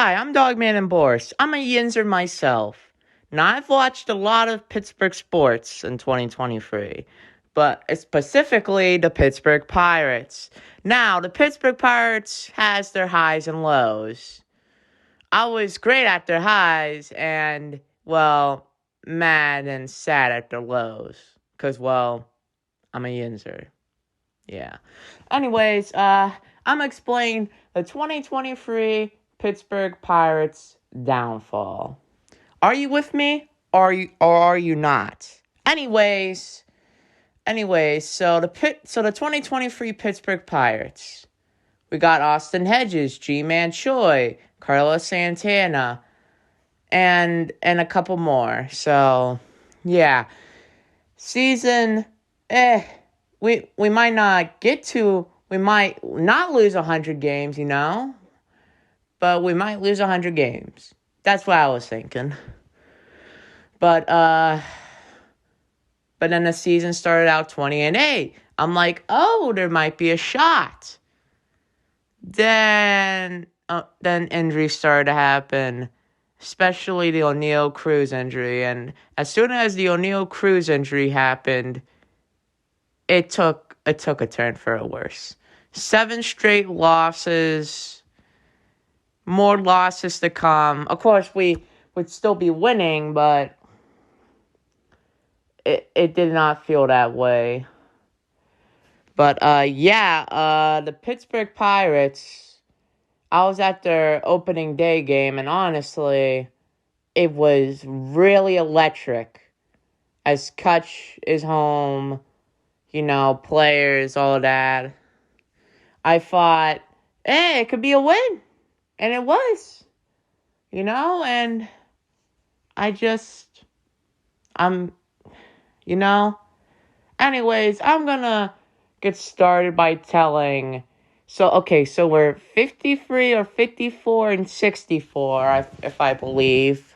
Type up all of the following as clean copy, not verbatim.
Hi, I'm Dogman and Boris. I'm a yinzer myself. Now, I've watched a lot of Pittsburgh sports in 2023, but specifically the Pittsburgh Pirates. Now, the Pittsburgh Pirates has their highs and lows. I was great at their highs and, well, mad and sad at their lows. Because, well, I'm a yinzer. Yeah. Anyways, I'm gonna explain the 2023 Pittsburgh Pirates downfall. Are you with me? Or are you not? Anyways, so the 2023 Pittsburgh Pirates. We got Austin Hedges, G-Man Choi, Carlos Santana, and a couple more. So, yeah. Season we might not lose 100 games, but we might lose 100 games. That's what I was thinking. But then the season started out 20-8. I'm like, oh, there might be a shot. Then injuries started to happen, especially the O'Neal Cruz injury. And as soon as the O'Neal Cruz injury happened, it took a turn for the worse. 7 straight losses, more losses to come. Of course, we would still be winning, but it did not feel that way. But, the Pittsburgh Pirates, I was at their opening day game, and honestly, it was really electric. As Kutch is home, players, all that. I thought, it could be a win. And it was. And Anyways, I'm gonna get started by telling. So we're 53 or 54 and 64, if I believe.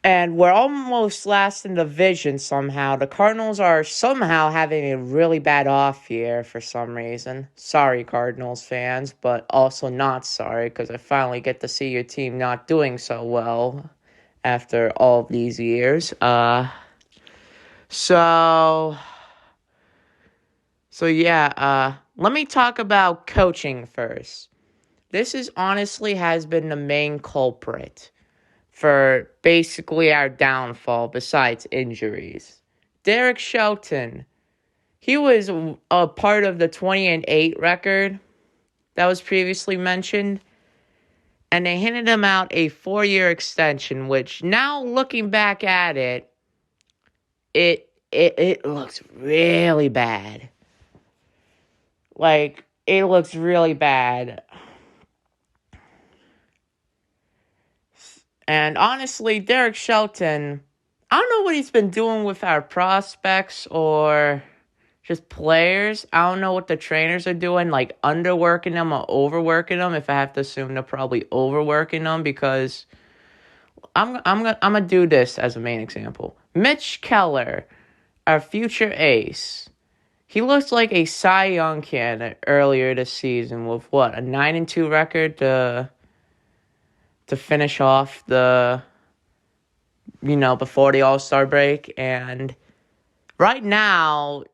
And we're almost last in the division somehow. The Cardinals are somehow having a really bad off year for some reason. Sorry, Cardinals fans, but also not sorry because I finally get to see your team not doing so well after all of these years. Let me talk about coaching first. This has been the main culprit for basically our downfall besides injuries. Derek Shelton, he was a part of the 20-8 record that was previously mentioned, and they handed him out a 4-year extension, which now looking back at it looks really bad. Like, it looks really bad. And honestly, Derek Shelton, I don't know what he's been doing with our prospects or just players. I don't know what the trainers are doing, like underworking them or overworking them. If I have to assume they're probably overworking them, because I'm gonna do this as a main example. Mitch Keller, our future ace, he looks like a Cy Young candidate earlier this season with a 9-2 record to finish off before the All-Star break. And right now,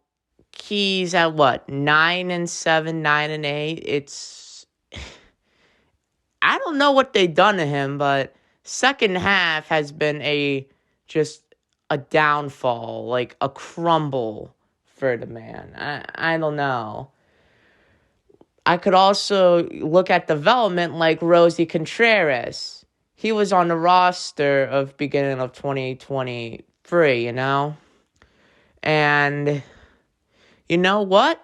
he's at 9-7, 9-8. I don't know what they've done to him, but second half has been just a downfall, like a crumble for the man. I don't know. I could also look at development like Rosie Contreras. He was on the roster of beginning of 2023, And you know what?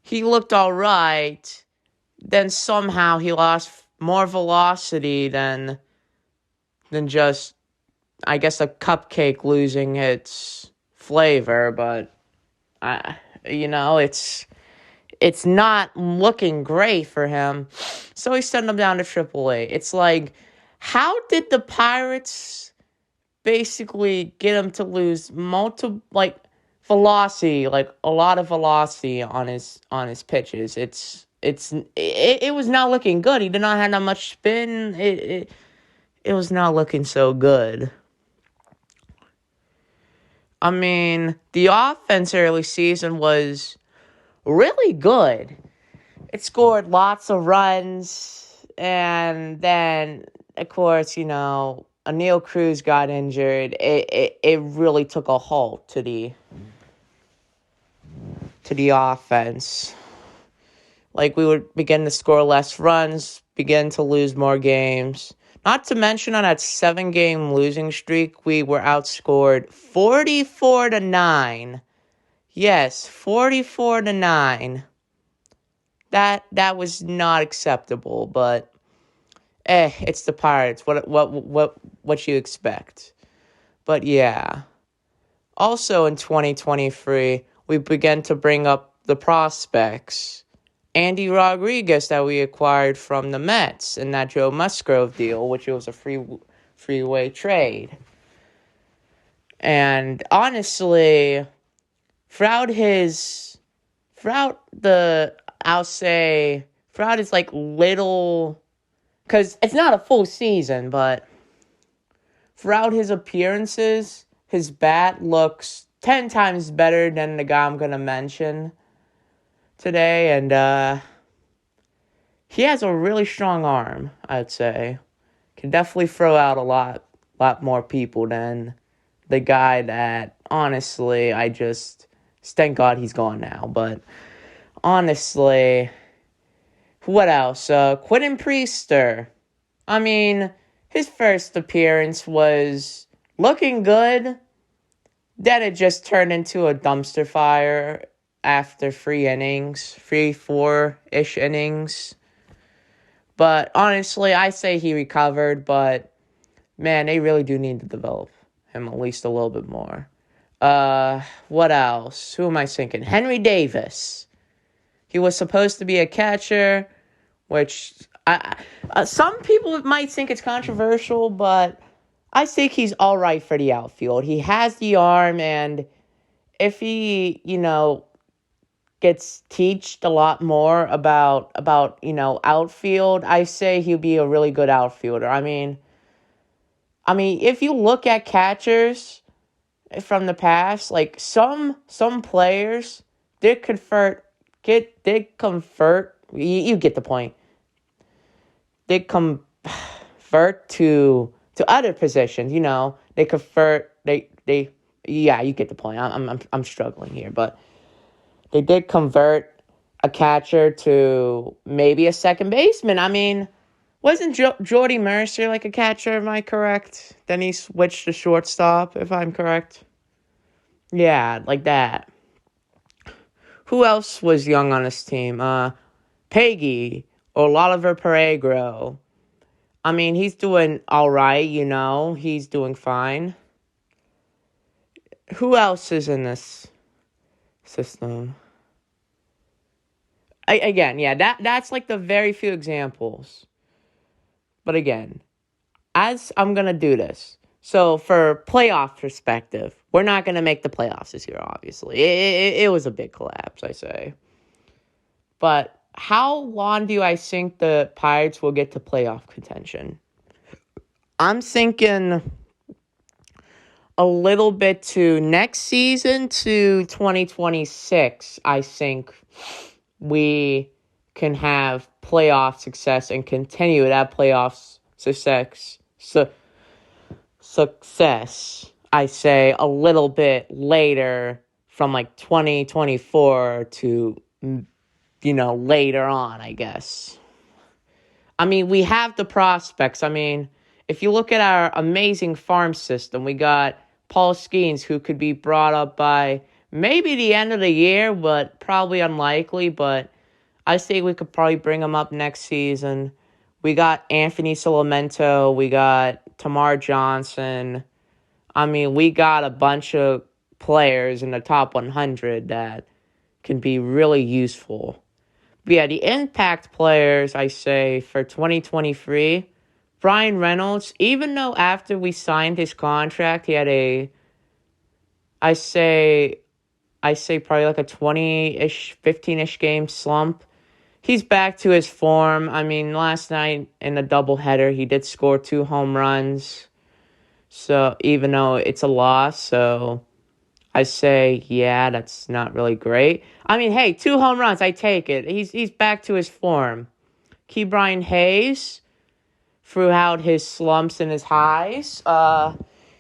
He looked all right. Then somehow he lost more velocity than just, I guess, a cupcake losing its flavor. But, it's not looking great for him. So he sent him down to AAA. It's like, how did the Pirates basically get him to lose velocity, like a lot of velocity on his pitches? it was not looking good. He did not have that much spin. It was not looking so good. I mean, the offense early season was really good. It scored lots of runs, and then, of course, Anil Cruz got injured. It really took a halt to the offense. Like, we would begin to score less runs, begin to lose more games. Not to mention, on that 7-game losing streak, we were outscored 44-9. Yes, 44-9. That was not acceptable, but it's the Pirates. What you expect? But yeah. Also in 2023, we began to bring up the prospects. Andy Rodriguez that we acquired from the Mets in that Joe Musgrove deal, which was a freeway trade. And honestly, throughout his like little, because it's not a full season, but throughout his appearances, his bat looks 10 times better than the guy I'm going to mention today, and he has a really strong arm, I'd say. Can definitely throw out a lot more people than the guy that, honestly, thank God he's gone now, but honestly, what else? Quentin Priester. I mean, his first appearance was looking good. Then it just turned into a dumpster fire after 4-ish innings. But honestly, I say he recovered, but man, they really do need to develop him at least a little bit more. What else? Who am I thinking? Henry Davis. He was supposed to be a catcher, which some people might think it's controversial, but I think he's all right for the outfield. He has the arm, and if he, gets taught a lot more about outfield, I say he'll be a really good outfielder. I mean, if you look at catchers from the past, like some players did convert. You get the point. They convert to other positions. They convert. Yeah, you get the point. I'm struggling here, but they did convert a catcher to maybe a second baseman. I mean, wasn't Jordy Mercer like a catcher? Am I correct? Then he switched to shortstop, if I'm correct. Yeah, like that. Who else was young on this team? Peggy or Oliver Peregro. I mean, he's doing all right, He's doing fine. Who else is in this system? That's like the very few examples. But again, as I'm going to do this, so for playoff perspective, we're not going to make the playoffs this year, obviously. It was a big collapse, I say. But how long do I think the Pirates will get to playoff contention? I'm thinking a little bit to next season to 2026, I think we can have playoff success and continue that playoff success, I say, a little bit later from like 2024 to, later on, I guess. I mean, we have the prospects. I mean, if you look at our amazing farm system, we got Paul Skeens, who could be brought up by maybe the end of the year, but probably unlikely. But I say we could probably bring him up next season. We got Anthony Solamento. We got Tamar Johnson. I mean, we got a bunch of players in the top 100 that can be really useful. But yeah, the impact players, I say, for 2023, Brian Reynolds, even though after we signed his contract, he had I say probably like a 20-ish, 15-ish game slump. he's back to his form. I mean, last night in the doubleheader, he did score 2 home runs. So even though it's a loss, so I say, yeah, that's not really great. I mean, hey, 2 home runs, I take it. He's back to his form. Brian Hayes, throughout his slumps and his highs,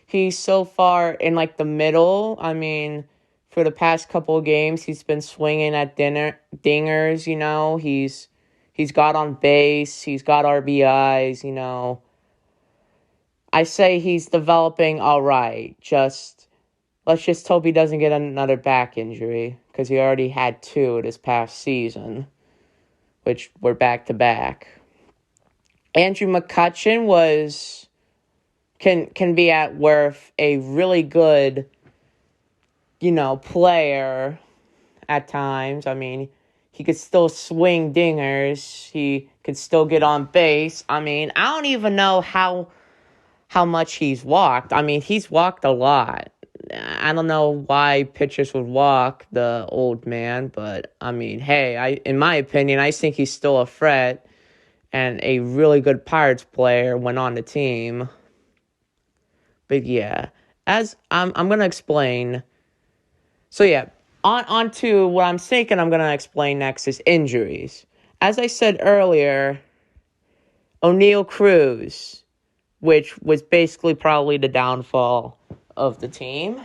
he's so far in like the middle. I mean, for the past couple of games, he's been swinging at dingers. He's got on base. He's got RBIs. I say he's developing all right. Let's just hope he doesn't get another back injury because he already had 2 this past season, which were back to back. Andrew McCutchen can be at worth a really good, player at times. I mean, he could still swing dingers. He could still get on base. I mean, I don't even know how much he's walked. I mean, he's walked a lot. I don't know why pitchers would walk the old man, but I mean, hey, in my opinion, I think he's still a threat and a really good Pirates player when on the team. But yeah, as I'm gonna explain. So yeah, on to what I'm thinking I'm gonna explain next is injuries. As I said earlier, O'Neal Cruz, which was basically probably the downfall of the team,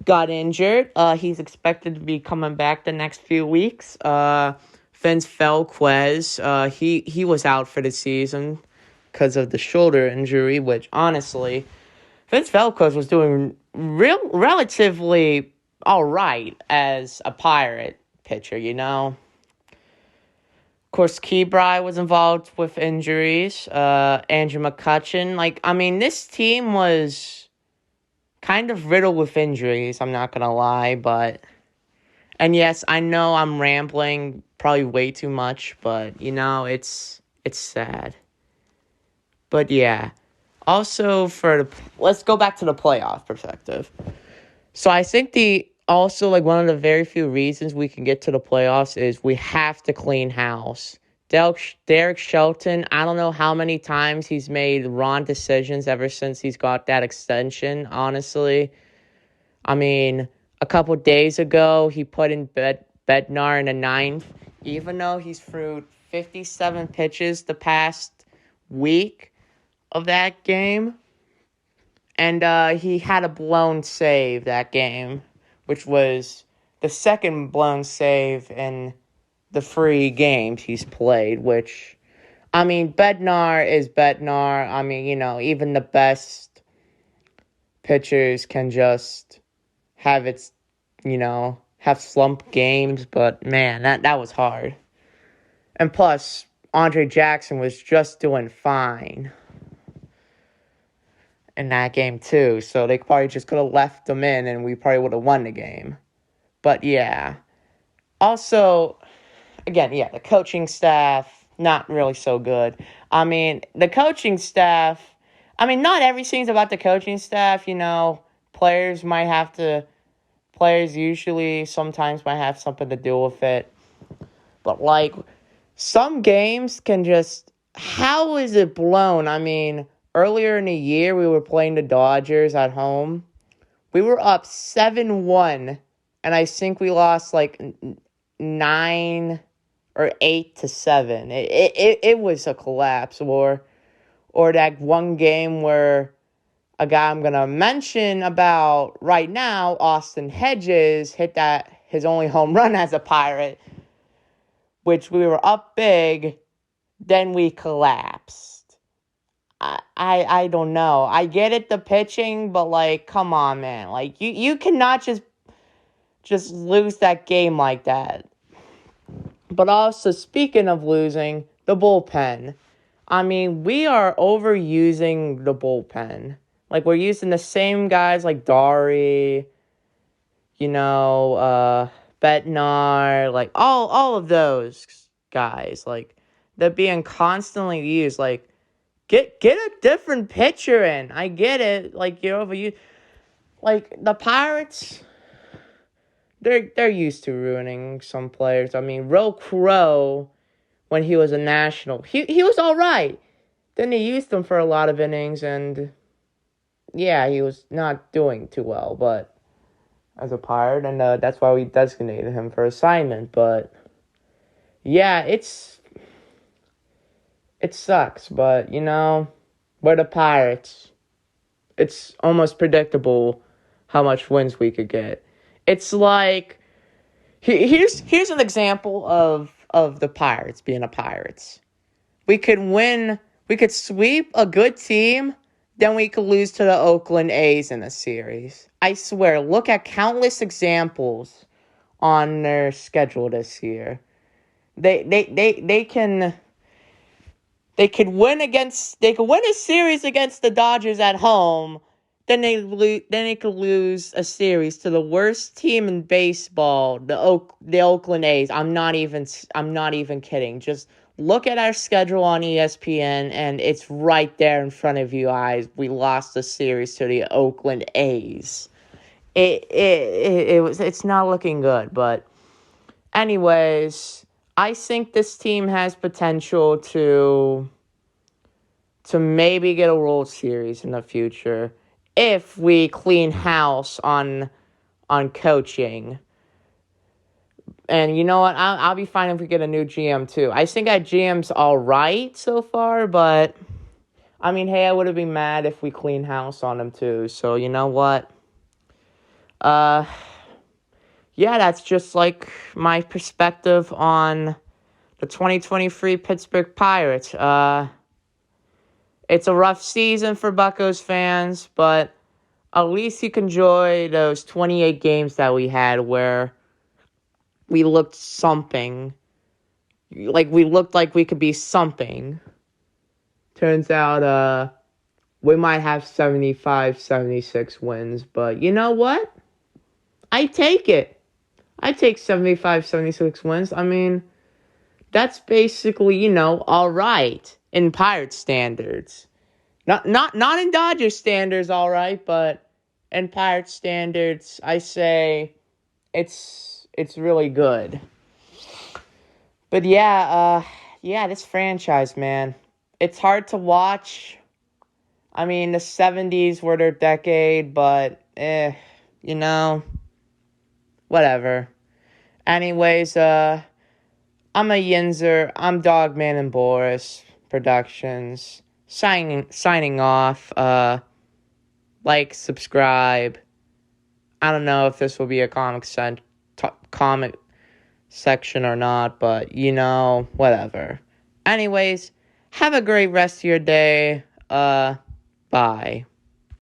got injured. He's expected to be coming back the next few weeks. Vince Felquez, he was out for the season because of the shoulder injury, which honestly, Vince Felquez was doing relatively all right as a Pirate pitcher, Of course, Keybry was involved with injuries. Andrew McCutchen. This team was kind of riddled with injuries, I'm not going to lie, but... And yes, I know I'm rambling probably way too much, but, it's sad. But yeah, also let's go back to the playoff perspective. So I think one of the very few reasons we can get to the playoffs is we have to clean house. Derek Shelton, I don't know how many times he's made wrong decisions ever since he's got that extension, honestly. I mean, a couple days ago, he put in Bednar in the 9th, even though he's threw 57 pitches the past week of that game. And he had a blown save that game, which was the second blown save in the 3 games he's played, which, Bednar is Bednar. Even the best pitchers can just have have slump games, but man, that was hard. And plus, Andre Jackson was just doing fine in that game too, so they probably just could have left him in and we probably would have won the game. But yeah. Also, again, yeah, the coaching staff, not really so good. The coaching staff, not everything's about the coaching staff, Players usually sometimes might have something to do with it. But, some games can just... How is it blown? Earlier in the year, we were playing the Dodgers at home. We were up 7-1, and I think we lost, 9 or 8-7. It was a collapse. Or that one game where a guy I'm going to mention about right now, Austin Hedges, hit his only home run as a Pirate, which we were up big, then we collapsed. I don't know. I get it, the pitching, but, come on, man. You cannot just lose that game like that. But also, speaking of losing, the bullpen. We are overusing the bullpen. We're using the same guys like Dari, Bednar, all of those guys. They're being constantly used. Get a different pitcher in. I get it. You're overused. The Pirates, they're used to ruining some players. Roe Crow when he was a national. He was all right. Then they used him for a lot of innings, and yeah, he was not doing too well, but as a Pirate, and that's why we designated him for assignment. But yeah, it sucks, but we're the Pirates. It's almost predictable how much wins we could get. It's like here's an example of the Pirates being a Pirates. We could sweep a good team, then we could lose to the Oakland A's in a series. I swear, look at countless examples on their schedule this year. They could win a series against the Dodgers at home, then they could lose a series to the worst team in baseball, the Oakland A's. I'm not even kidding. Just look at our schedule on ESPN, and it's right there in front of you eyes. We lost a series to the Oakland A's. It's not looking good, but anyways, I think this team has potential to maybe get a World Series in the future if we clean house on coaching. And you know what? I'll be fine if we get a new GM too. I think our GM's all right so far, but I mean, hey, I wouldn't be mad if we clean house on him too. So you know what? Yeah, that's just like my perspective on the 2023 Pittsburgh Pirates. It's a rough season for Buccos fans, but at least you can enjoy those 28 games that we had where we looked something. Like, we looked like we could be something. Turns out, we might have 75, 76 wins, but you know what? I take it. I take 75, 76 wins. I mean, that's basically, all right in Pirate standards. Not in Dodger standards, all right, but in Pirate standards, I say it's really good. But yeah, this franchise, man, it's hard to watch. I mean, the 70s were their decade, but whatever. Anyways, I'm a yinzer. I'm Dogman and Boris Productions. Signing off. Like, subscribe. I don't know if this will be a comic section or not, but whatever. Anyways, have a great rest of your day. Bye.